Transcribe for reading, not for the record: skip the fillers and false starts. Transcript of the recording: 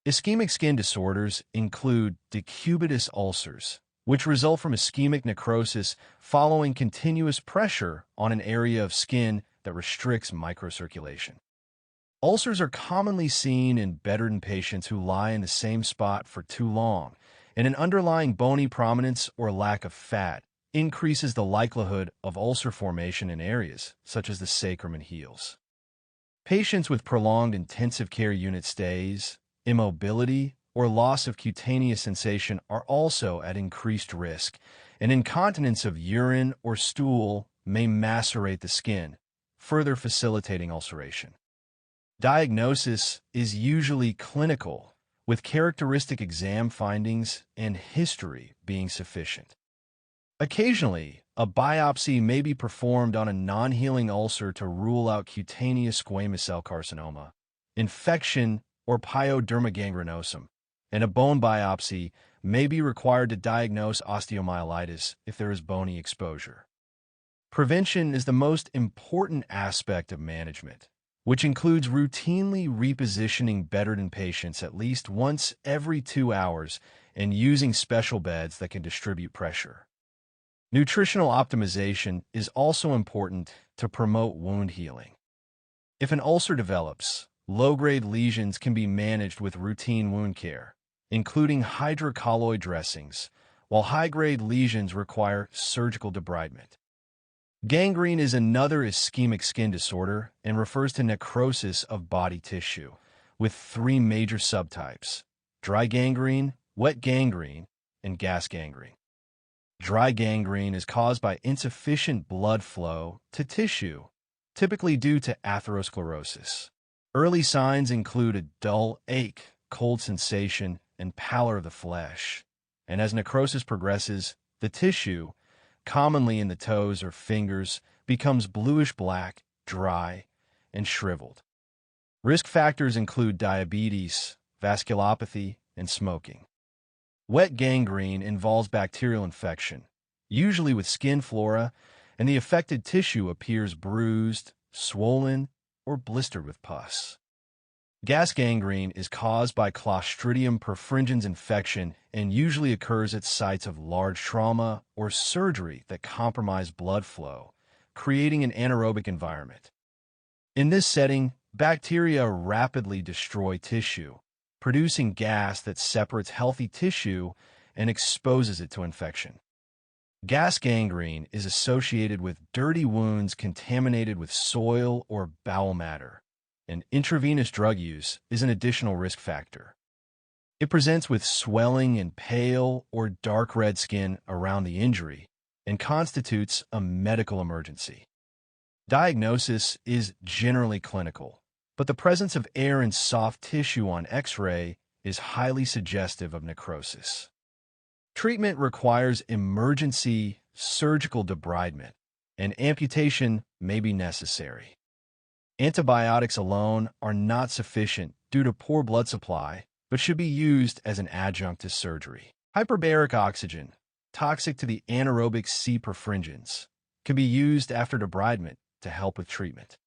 Ischemic skin disorders include decubitus ulcers, which result from ischemic necrosis following continuous pressure on an area of skin that restricts microcirculation. Ulcers are commonly seen in bedridden patients who lie in the same spot for too long, and an underlying bony prominence or lack of fat increases the likelihood of ulcer formation in areas such as the sacrum and heels. Patients with prolonged intensive care unit stays, immobility, or loss of cutaneous sensation are also at increased risk, and incontinence of urine or stool may macerate the skin, further facilitating ulceration. Diagnosis is usually clinical, with characteristic exam findings and history being sufficient. Occasionally, a biopsy may be performed on a non-healing ulcer to rule out cutaneous squamous cell carcinoma, infection, or pyoderma gangrenosum, and a bone biopsy may be required to diagnose osteomyelitis if there is bony exposure. Prevention is the most important aspect of management, which includes routinely repositioning bedridden patients at least once every 2 hours and using special beds that can distribute pressure. Nutritional optimization is also important to promote wound healing. If an ulcer develops, low-grade lesions can be managed with routine wound care, including hydrocolloid dressings, while high-grade lesions require surgical debridement. Gangrene is another ischemic skin disorder and refers to necrosis of body tissue, with 3 major subtypes: dry gangrene, wet gangrene, and gas gangrene. Dry gangrene is caused by insufficient blood flow to tissue, typically due to atherosclerosis. Early signs include a dull ache, cold sensation, and pallor of the flesh. And as necrosis progresses, the tissue, commonly in the toes or fingers, becomes bluish-black, dry, and shriveled. Risk factors include diabetes, vasculopathy, and smoking. Wet gangrene involves bacterial infection, usually with skin flora, and the affected tissue appears bruised, swollen, or blistered with pus. Gas gangrene is caused by Clostridium perfringens infection and usually occurs at sites of large trauma or surgery that compromise blood flow, creating an anaerobic environment. In this setting, bacteria rapidly destroy tissue, producing gas that separates healthy tissue and exposes it to infection. Gas gangrene is associated with dirty wounds contaminated with soil or bowel matter, and intravenous drug use is an additional risk factor. It presents with swelling and pale or dark red skin around the injury and constitutes a medical emergency. Diagnosis is generally clinical, but the presence of air and soft tissue on X-ray is highly suggestive of necrosis. Treatment requires emergency surgical debridement, and amputation may be necessary. Antibiotics alone are not sufficient due to poor blood supply, but should be used as an adjunct to surgery. Hyperbaric oxygen, toxic to the anaerobic C. perfringens, can be used after debridement to help with treatment.